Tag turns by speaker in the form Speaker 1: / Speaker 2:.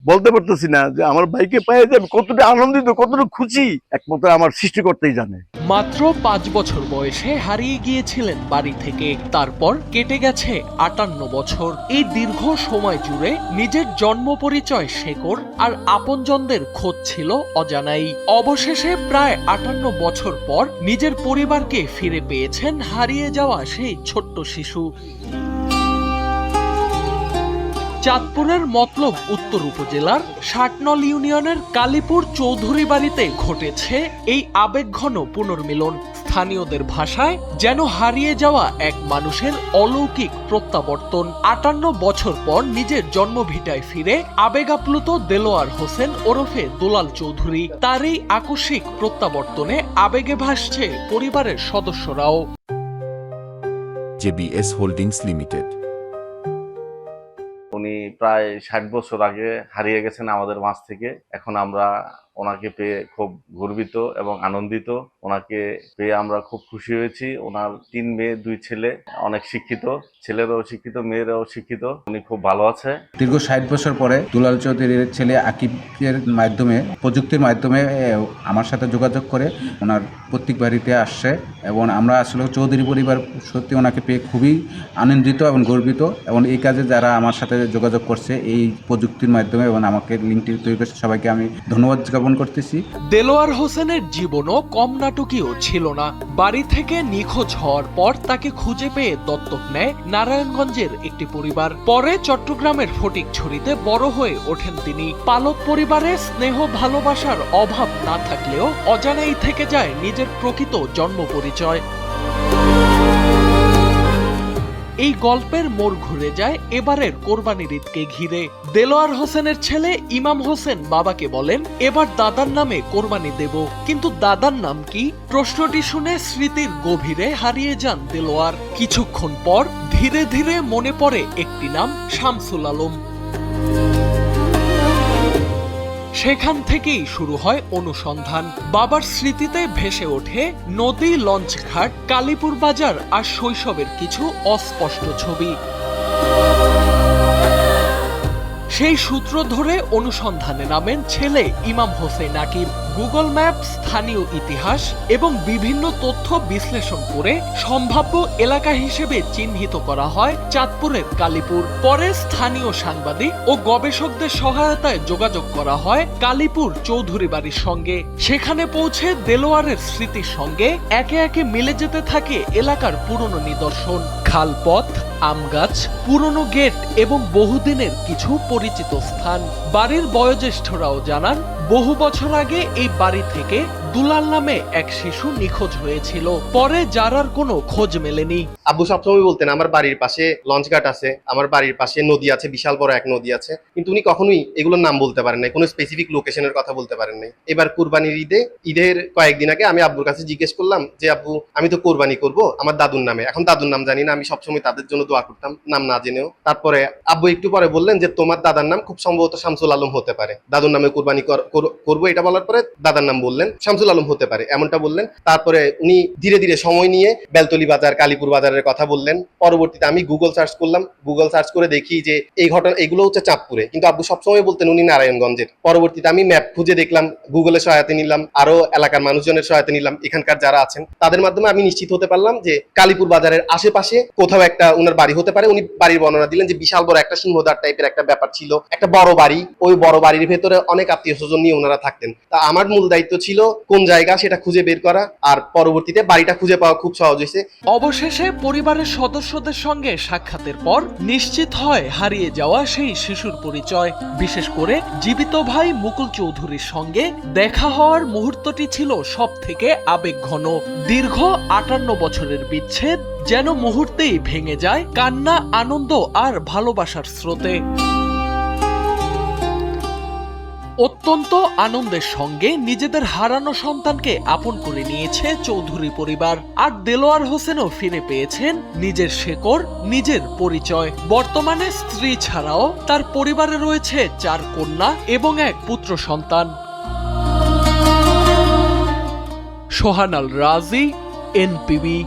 Speaker 1: বলতে পারতেছি না যে আমার ভাইকে পেয়ে যে আমি কতটা আনন্দিত, কতটা খুশি, একমাত্র আমার সৃষ্টিকর্তাই জানে।
Speaker 2: মাত্র 5 বছর বয়সে হারিয়ে গিয়েছিলেন বাড়ি থেকে, তারপর কেটে গেছে 58 বছর। এই দীর্ঘ সময় জুড়ে নিজের জন্ম পরিচয়, শেকড় আর আপনজনদের খোঁজ ছিল অজানাই। অবশেষে প্রায় 58 বছর পর নিজের পরিবারকে ফিরে পেয়েছেন হারিয়ে যাওয়া সেই ছোট্ট শিশু। চাঁদপুরের মতলব উত্তর উপজেলার 60 নং ইউনিয়নের কালীপুর চৌধুরী বাড়িতে ঘটেছে এই আবেগঘন পুনর্মিলন। স্থানীয়দের ভাষায় যেন হারিয়ে যাওয়া এক মানুষের অলৌকিক প্রত্যাবর্তন। 58 বছর পর নিজের জন্মভিটায় ফিরে আবেগ আপ্লুত দেলোয়ার হোসেন ওরফে দুলাল চৌধুরী। তার এই আকস্মিক প্রত্যাবর্তনে আবেগে ভাসছে পরিবারের সদস্যরাও।
Speaker 3: JBS holdings limited.
Speaker 4: উনি প্রায় 60 বছর আগে হারিয়ে গেছেন আমাদের মাঝ থেকে। এখন আমরা ওনাকে পেয়ে খুব গর্বিত এবং আনন্দিত। ওনাকে পেয়ে আমরা খুব খুশি হয়েছি। ওনার 3 মেয়ে 2 ছেলে, অনেক শিক্ষিত, ছেলেরাও শিক্ষিত, মেয়েরাও শিক্ষিত। উনি খুব ভালো আছে।
Speaker 5: দীর্ঘ 60 বছর পরে দুলাল চৌধুরীর ছেলে আকিবের মাধ্যমে, প্রযুক্তির মাধ্যমে আমার সাথে যোগাযোগ করে ওনার প্রত্যেক বাড়িতে আসছে এবং আমরা আসলে চৌধুরী পরিবার সত্যি ওনাকে পেয়ে খুবই আনন্দিত এবং গর্বিত। এবং এই কাজে যারা আমার সাথে যোগাযোগ করছে এই প্রযুক্তির মাধ্যমে এবং আমাকে লিঙ্কটি তৈরি করছে, সবাইকে আমি ধন্যবাদ জ্ঞাপন করতেছি।
Speaker 2: দেলোয়ার হোসেনের জীবনও কম নাটকীয় ছিল না। বাড়ি থেকে নিখোঁজ হওয়ার পর তাকে খুঁজে পেয়ে দত্তক নেয় নারায়ণগঞ্জের একটি পরিবার। পরে চট্টগ্রামের ফটিকছড়িতে বড় হয়ে ওঠেন তিনি। পালক পরিবারে স্নেহ ভালোবাসার অভাব না থাকলেও অজানাই থেকে যায় নিজের প্রকৃত জন্ম পরিচয়। এই গল্পের মোড় ঘুরে যায় এবারের কোরবানির ঈদকে ঘিরে। দেলোয়ার হোসেনের ছেলে ইমাম হোসেন বাবাকে বলেন, এবার দাদার নামে কোরবানি দেব। কিন্তু দাদার নাম কি? প্রশ্নটি শুনে স্মৃতির গভীরে হারিয়ে যান দেলোয়ার। কিছুক্ষণ পর ধীরে ধীরে মনে পড়ে একটি নাম, শামসুল আলম। সেখান থেকেই শুরু হয় অনুসন্ধান। বাবার স্মৃতিতে ভেসে ওঠে নদী, লঞ্চঘাট, কালীপুর বাজার আর শৈশবের কিছু অস্পষ্ট ছবি। সেই সূত্র ধরে অনুসন্ধানে নামেন ছেলে ইমাম হোসেন আকিব। গুগল ম্যাপ, স্থানীয় ইতিহাস এবং বিভিন্ন তথ্য বিশ্লেষণ করে সম্ভাব্য এলাকা হিসেবে চিহ্নিত করা হয় চাঁদপুরের কালীপুর। পরে স্থানীয় সাংবাদিক ও গবেষকদের সহায়তায় যোগাযোগ করা হয় কালীপুর চৌধুরী বাড়ির সঙ্গে। সেখানে পৌঁছে দেলোয়ারের স্মৃতির সঙ্গে একে একে মিলে যেতে থাকে এলাকার পুরনো নিদর্শন, খালপথ, আমগাছ, পুরনো গেট এবং বহুদিনের কিছু পরিচিত স্থান। বাড়ির বয়োজ্যেষ্ঠরাও জানান, বহু বছর আগে এই বাড়ি থেকে দুলাল নামে এক শিশু নিখোঁজ হয়েছিল। পরে যার আর কোনো খোঁজ মেলেনি।
Speaker 6: আব্বু সবসময় বলতেন আমার বাড়ির পাশে লঞ্চঘাট আছে, আমার বাড়ির পাশে নদী আছে, বিশাল বড় এক নদী আছে, কিন্তু উনি কখনোই এগুলোর নাম বলতে পারেন নাই, কোনো স্পেসিফিক লোকেশনের কথা বলতে পারেন নাই। এবার কুরবানির ঈদের কয়েকদিন আগে আমি আব্বুর কাছে জিজ্ঞেস করলাম যে আব্বু, আমি তো কোরবানি করব আমার দাদুর নামে, এখন দাদুর নাম জানি না, আমি সবসময় তাদের জন্য দোয়া করতাম নাম না জেনেও। তারপরে আব্বু একটু পরে বললেন যে তোমার দাদার নাম খুব সম্ভবত শামসুল আলম হতে পারে, দাদুর নামে কোরবানি করবো, এটা বলার পরে দাদার নাম বললেন, শামসুল আলম হতে পারে এমনটা বললেন। তারপরে উনি ধীরে ধীরে সময় নিয়ে বেলতলি বাজার, কালীপুর বাজারের কথা বললেন। পরবর্তীতে আমি গুগল সার্চ করলাম, গুগল সার্চ করে দেখি যে এই ঘটনা, এগুলো হচ্ছে চাঁদপুরে, কিন্তু আব্বু সবসময় বলতেন উনি নারায়ণগঞ্জের। পরবর্তীতে আমি ম্যাপ খুঁজে দেখলাম, গুগলের সহায়তা নিলাম, আরো এলাকার মানুষজনের সহায়তা নিলাম, এখানকার যারা আছেন তাদের মাধ্যমে আমি নিশ্চিত হতে পারলাম যে কালীপুর বাজারের আশেপাশে কোথাও একটা উনার বাড়ি হতে পারে। উনি বাড়ির বর্ণনা দিলেন যে বিশাল বড় একটা সিংহদ্বার টাইপের একটা ব্যাপার ছিল, একটা বড় বাড়ি, ওই বড় বাড়ির ভেতরে অনেক আত্মীয় স্বজন নিয়ে ওনারা থাকতেন। তা আমার মূল দায়িত্ব ছিল কোন জায়গা সেটা খুঁজে বের করা, আর পরবর্তীতে বাড়িটা খুঁজে পাওয়া খুব সহজ হয়েছে।
Speaker 2: অবশেষে পরিবারের সদস্যদের সঙ্গে সাক্ষাতের পর নিশ্চিত হয় হারিয়ে যাওয়া সেই শিশুর পরিচয়। বিশেষ করে জীবিত ভাই মুকুল চৌধুরীর সঙ্গে দেখা হওয়ার মুহূর্তটি ছিল সব থেকে আবেগঘন। দীর্ঘ 58 বছরের বিচ্ছেদ যেন মুহূর্তেই ভেঙে যায় কান্না, আনন্দ আর ভালোবাসার স্রোতে। অত্যন্ত আনন্দের সঙ্গে নিজেদের হারানো সন্তানকে আপন করে নিয়েছে চৌধুরী পরিবার। আর দেলোয়ার হোসেনও ফিরে পেয়েছেন নিজের শেকড়, নিজের পরিচয়। বর্তমানে স্ত্রী ছাড়াও তার পরিবারে রয়েছে 4 কন্যা এবং এক পুত্র সন্তান। সোহানাল রাজি, এনপিবি।